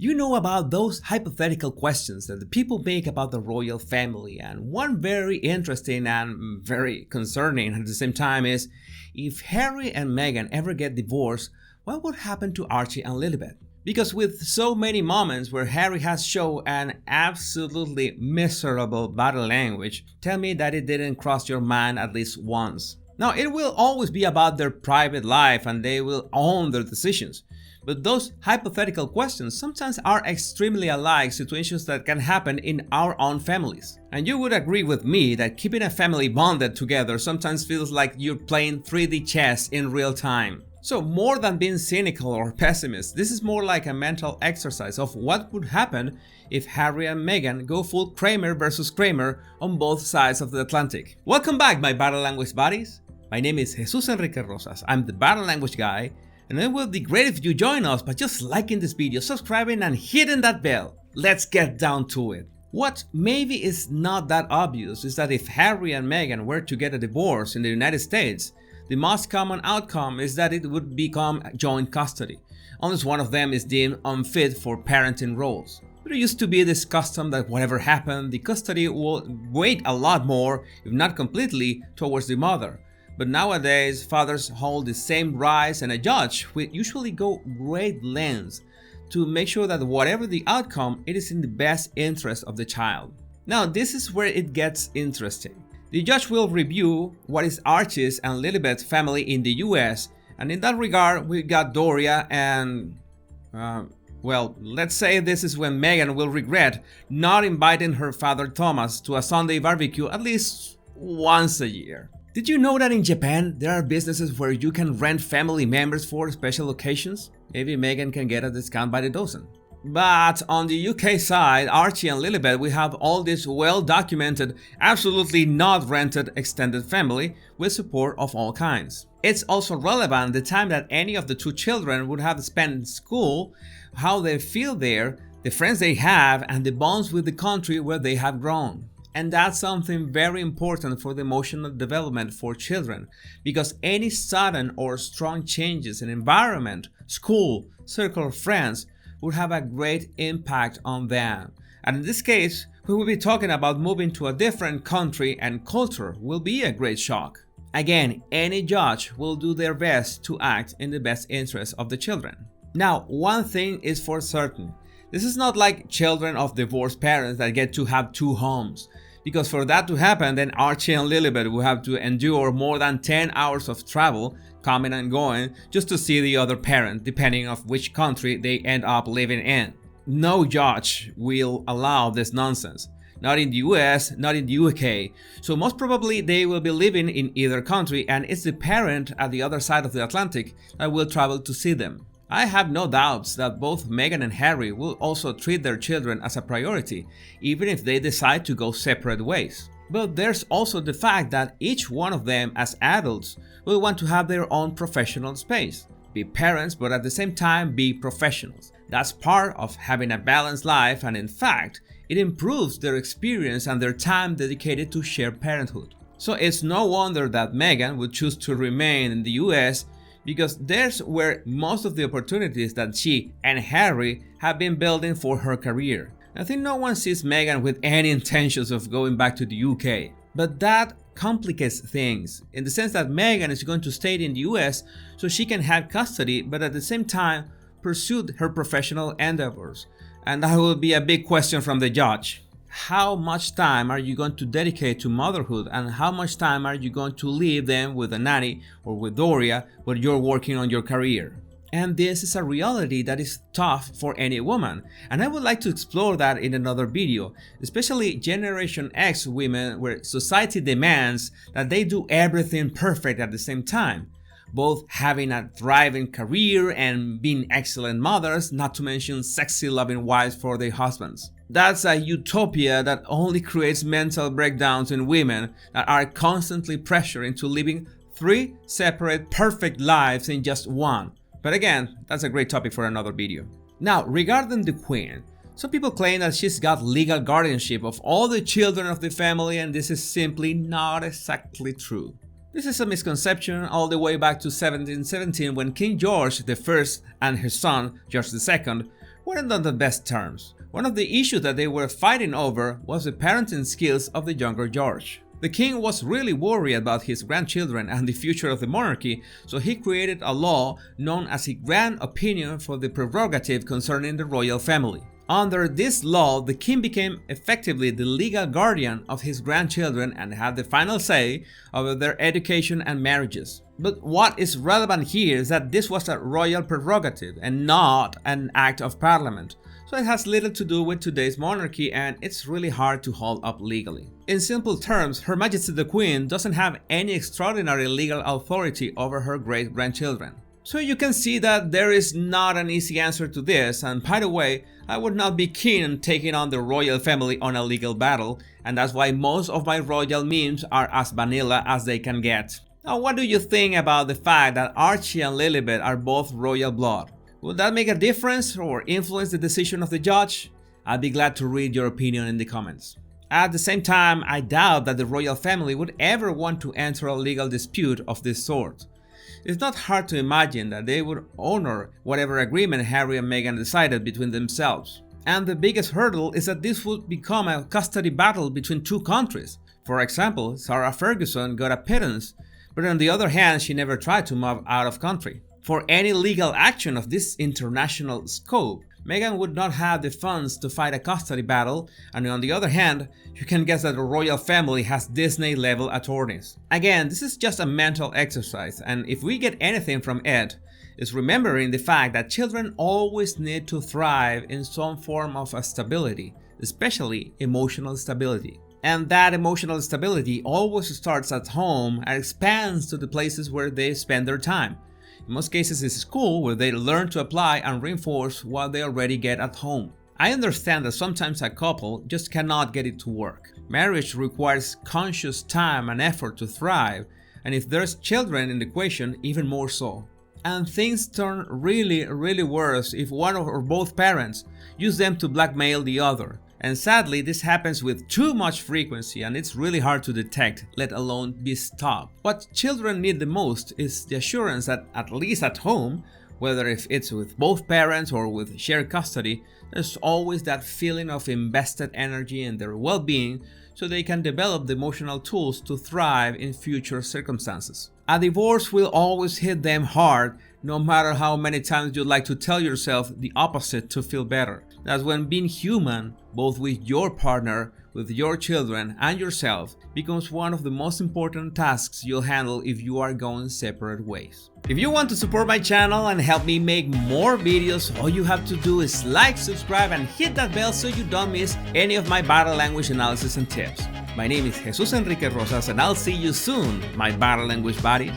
You know about those hypothetical questions that the people make about the royal family, and one very interesting and very concerning at the same time is, if Harry and Meghan ever get divorced, what would happen to Archie and Lilibet? Because with so many moments where Harry has shown an absolutely miserable body language, tell me that it didn't cross your mind at least once. Now, it will always be about their private life and they will own their decisions. But those hypothetical questions sometimes are extremely alike situations that can happen in our own families. And you would agree with me that keeping a family bonded together sometimes feels like you're playing 3D chess in real time. So more than being cynical or pessimist, this is more like a mental exercise of what would happen if Harry and Meghan go full Kramer versus Kramer on both sides of the Atlantic. Welcome back, my body language buddies. My name is Jesus Enrique Rosas. I'm the body language guy, and it will be great if you join us by just liking this video, subscribing and hitting that bell. Let's get down to it. What maybe is not that obvious is that if Harry and Meghan were to get a divorce in the United States, the most common outcome is that it would become joint custody, unless one of them is deemed unfit for parenting roles. There used to be this custom that whatever happened, the custody will weigh a lot more, if not completely, towards the mother. But nowadays, fathers hold the same rights, and a judge will usually go great lengths to make sure that whatever the outcome, it is in the best interest of the child. Now, this is where it gets interesting. The judge will review what is Archie's and Lilibet's family in the US, and in that regard, we got Doria and, well, let's say this is when Meghan will regret not inviting her father Thomas to a Sunday barbecue at least once a year. Did you know that in Japan, there are businesses where you can rent family members for special occasions? Maybe Meghan can get a discount by the dozen. But on the UK side, Archie and Lilibet, we have all this well-documented, absolutely not rented extended family with support of all kinds. It's also relevant the time that any of the two children would have spent in school, how they feel there, the friends they have, and the bonds with the country where they have grown. And that's something very important for the emotional development for children, because any sudden or strong changes in environment, school, circle of friends, would have a great impact on them. And in this case, we will be talking about moving to a different country and culture will be a great shock. Again, any judge will do their best to act in the best interest of the children. Now, one thing is for certain. This is not like children of divorced parents that get to have two homes. Because for that to happen, then Archie and Lilibet will have to endure more than 10 hours of travel, coming and going, just to see the other parent, depending on which country they end up living in. No judge will allow this nonsense. Not in the US, not in the UK. So most probably they will be living in either country, and it's the parent at the other side of the Atlantic that will travel to see them. I have no doubts that both Meghan and Harry will also treat their children as a priority, even if they decide to go separate ways. But there's also the fact that each one of them as adults will want to have their own professional space. Be parents, but at the same time be professionals. That's part of having a balanced life, and in fact, it improves their experience and their time dedicated to shared parenthood. So it's no wonder that Meghan would choose to remain in the US, because there's where most of the opportunities that she and Harry have been building for her career. I think no one sees Meghan with any intentions of going back to the UK. But that complicates things, in the sense that Meghan is going to stay in the US so she can have custody, but at the same time pursue her professional endeavors. And that will be a big question from the judge. How much time are you going to dedicate to motherhood, and how much time are you going to leave them with a nanny or with Doria when you're working on your career? And this is a reality that is tough for any woman, and I would like to explore that in another video, especially Generation X women, where society demands that they do everything perfect at the same time, both having a thriving career and being excellent mothers, not to mention sexy loving wives for their husbands. That's a utopia that only creates mental breakdowns in women that are constantly pressured into living 3 separate perfect lives in just one. But again, that's a great topic for another video. Now, regarding the Queen, some people claim that she's got legal guardianship of all the children of the family, and this is simply not exactly true. This is a misconception all the way back to 1717, when King George I and his son, George II, weren't on the best terms. One of the issues that they were fighting over was the parenting skills of the younger George. The king was really worried about his grandchildren and the future of the monarchy, so he created a law known as the Grand Opinion for the prerogative concerning the royal family. Under this law, the king became effectively the legal guardian of his grandchildren and had the final say over their education and marriages. But what is relevant here is that this was a royal prerogative and not an act of parliament. So it has little to do with today's monarchy and it's really hard to hold up legally. In simple terms, Her Majesty the Queen doesn't have any extraordinary legal authority over her great-grandchildren. So you can see that there is not an easy answer to this, and by the way, I would not be keen on taking on the royal family on a legal battle, and that's why most of my royal memes are as vanilla as they can get. Now, what do you think about the fact that Archie and Lilibet are both royal blood? Would that make a difference or influence the decision of the judge? I'd be glad to read your opinion in the comments. At the same time, I doubt that the royal family would ever want to enter a legal dispute of this sort. It's not hard to imagine that they would honor whatever agreement Harry and Meghan decided between themselves. And the biggest hurdle is that this would become a custody battle between two countries. For example, Sarah Ferguson got a pittance, but on the other hand, she never tried to move out of country. For any legal action of this international scope, Meghan would not have the funds to fight a custody battle, and on the other hand, you can guess that the royal family has Disney-level attorneys. Again, this is just a mental exercise, and if we get anything from it, it's remembering the fact that children always need to thrive in some form of stability, especially emotional stability. And that emotional stability always starts at home and expands to the places where they spend their time. In most cases, it's school where they learn to apply and reinforce what they already get at home. I understand that sometimes a couple just cannot get it to work. Marriage requires conscious time and effort to thrive, and if there's children in the equation, even more so. And things turn really worse if one or both parents use them to blackmail the other. And sadly, this happens with too much frequency and it's really hard to detect, let alone be stopped. What children need the most is the assurance that at least at home, whether if it's with both parents or with shared custody, there's always that feeling of invested energy in their well-being so they can develop the emotional tools to thrive in future circumstances. A divorce will always hit them hard, no matter how many times you'd like to tell yourself the opposite to feel better. That's when being human, both with your partner, with your children, and yourself, becomes one of the most important tasks you'll handle if you are going separate ways. If you want to support my channel and help me make more videos, all you have to do is like, subscribe, and hit that bell so you don't miss any of my body language analysis and tips. My name is Jesus Enrique Rosas, and I'll see you soon, my body language buddies.